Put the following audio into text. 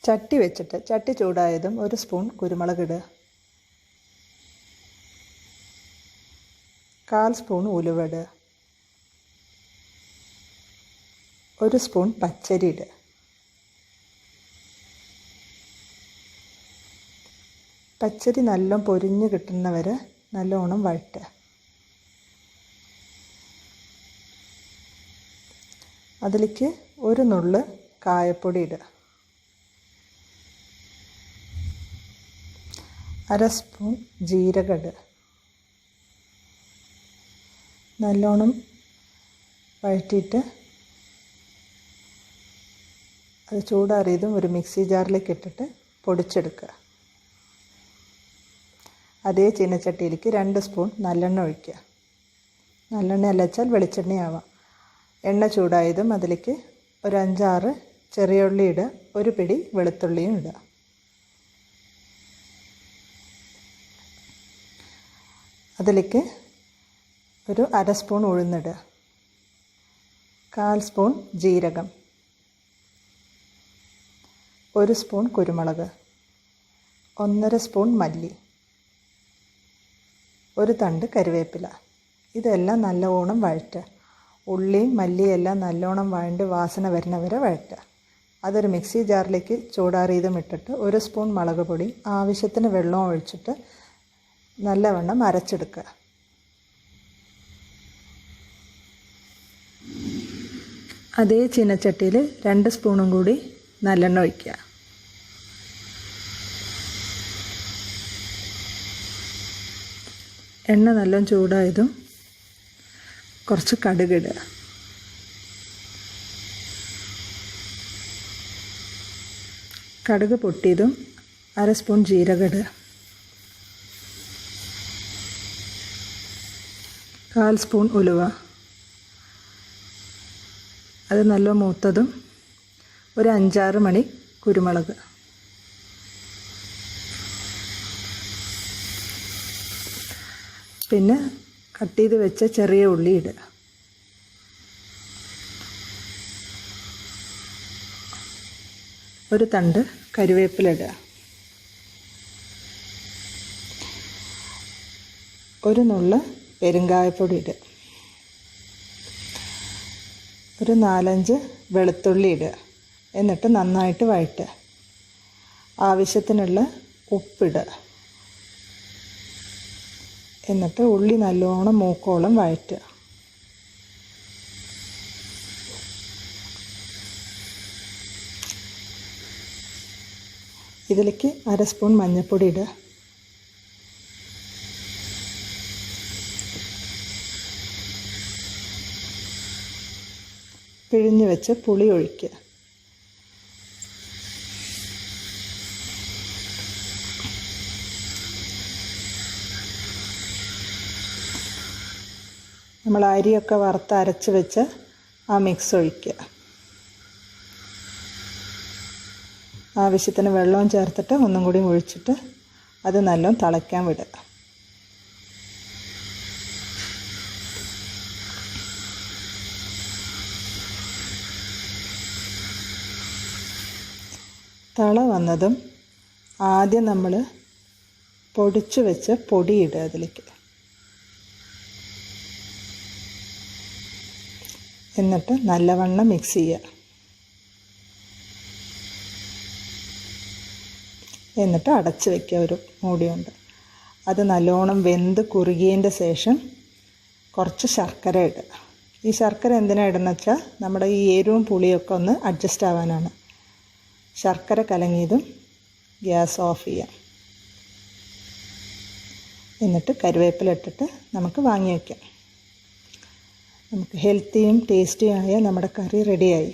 ചട്ടി വെച്ചിട്ട് ചട്ടി ചൂടായതും 1 സ്പൂൺ കുരുമുളക് ഇടുക, 1/4 സ്പൂൺ ഉലുവ ഇടുക, 1 സ്പൂൺ പച്ചരി ഇടുക. പച്ചരി നല്ലോണം പൊരിഞ്ഞ് കിട്ടുന്നവരെ നല്ലോണം വഴറ്റുക. അതിലേക്ക് 1 നുള്ള് കായപ്പൊടി ഇടുക, 1/2 സ്പൂൺ ജീരകം ഇടുക. നല്ലോണം വഴറ്റിയിട്ട് അത് ചൂടാറിയതും ഒരു മിക്സി ജാറിലേക്ക് ഇട്ടിട്ട് പൊടിച്ചെടുക്കുക. അതേ ചീനച്ചട്ടിയിലേക്ക് 2 സ്പൂൺ നല്ലെണ്ണ ഒഴിക്കുക. നല്ലെണ്ണ അല്ല വെച്ചാൽ വെളിച്ചെണ്ണയാവാം. എണ്ണ ചൂടായതും അതിലേക്ക് ഒരു 5-6 ചെറിയ ഉള്ളി ഇടുക, 1 പിടി വെളുത്തുള്ളിയും ഇടുക. അതിലേക്ക് ഒരു 1/2 സ്പൂൺ ഉഴുന്നിടുക, 1/4 സ്പൂൺ ജീരകം, 1 സ്പൂൺ കുരുമുളക്, 1/2 സ്പൂൺ മല്ലി, 1 തണ്ട് കറിവേപ്പില. ഇതെല്ലാം നല്ലോണം വഴറ്റുക. ഉള്ളിയും മല്ലിയും എല്ലാം നല്ലോണം വഴണ്ട് വാസന വരുന്നവരെ വഴറ്റുക. അതൊരു മിക്സി ജാറിലേക്ക് ചൂടാറിയതും ഇട്ടിട്ട് 1 സ്പൂൺ മുളക് പൊടി, ആവശ്യത്തിന് വെള്ളം ഒഴിച്ചിട്ട് നല്ലവണ്ണം അരച്ചെടുക്കുക. അതേ ചീനച്ചട്ടിയിൽ 2 സ്പൂണും കൂടി നല്ലെണ്ണ ഒഴിക്കുക. എണ്ണ നല്ലോണം ചൂടായതും കുറച്ച് കടുകിടുക, കടുക് പൊട്ടിയതും 1/2 സ്പൂൺ ജീരകം ഇടുക, 1/4 സ്പൂൺ ഉലുവ, അത് നല്ല മൂത്തതും ഒരു 5-6 മണി കുരുമുളക്, പിന്നെ കട്ട് ചെയ്ത് വെച്ച ചെറിയ ഉള്ളി ഇടുക. ഒരു തണ്ട് കറിവേപ്പില ഇടുക, 1 നുള്ള് പെരുങ്കായപ്പൊടി ഇടുക, ഒരു 4-5 വെളുത്തുള്ളി ഇടുക. എന്നിട്ട് നന്നായിട്ട് വഴറ്റുക. ആവശ്യത്തിനുള്ള ഉപ്പിടുക. എന്നിട്ട് ഉള്ളി നല്ലോണം മൂക്കോളം വഴറ്റുക. ഇതിലേക്ക് 1/2 സ്പൂൺ മഞ്ഞൾപ്പൊടി ഇടുക, പിഴിഞ്ഞ് വെച്ച് പുളി ഒഴിക്കുക. നമ്മൾ അരിയൊക്കെ വറുത്ത് അരച്ച് വെച്ച് ആ മിക്സ് ഒഴിക്കുക. ആവശ്യത്തിന് വെള്ളവും ചേർത്തിട്ട് ഒന്നും കൂടി ഒഴിച്ചിട്ട് അത് നല്ലോണം തിളയ്ക്കാൻ വിടുക. തിള വന്നതും ആദ്യം നമ്മൾ പൊടിച്ച് വെച്ച് പൊടിയിടുക അതിലേക്ക്. എന്നിട്ട് നല്ലവണ്ണം മിക്സ് ചെയ്യുക. എന്നിട്ട് അടച്ച് വയ്ക്കുക ഒരു മൂടി കൊണ്ട്. അത് നല്ലോണം വെന്ത് കുറുകിയതിൻ്റെ ശേഷം കുറച്ച് ശർക്കര ഇടുക. ഈ ശർക്കര എന്തിനാണ് ഇടുന്നത് വെച്ചാൽ നമ്മുടെ ഈ എരിവും പുളിയൊക്കെ ഒന്ന് അഡ്ജസ്റ്റ് ആവാനാണ്. ശർക്കര കലങ്ങിയതും ഗ്യാസ് ഓഫ് ചെയ്യാം. എന്നിട്ട് കറിവേപ്പില ഇട്ടിട്ട് നമുക്ക് വാങ്ങി വയ്ക്കാം. നമുക്ക് ഹെൽത്തിയും ടേസ്റ്റിയും ആയ നമ്മുടെ കറി റെഡിയായി.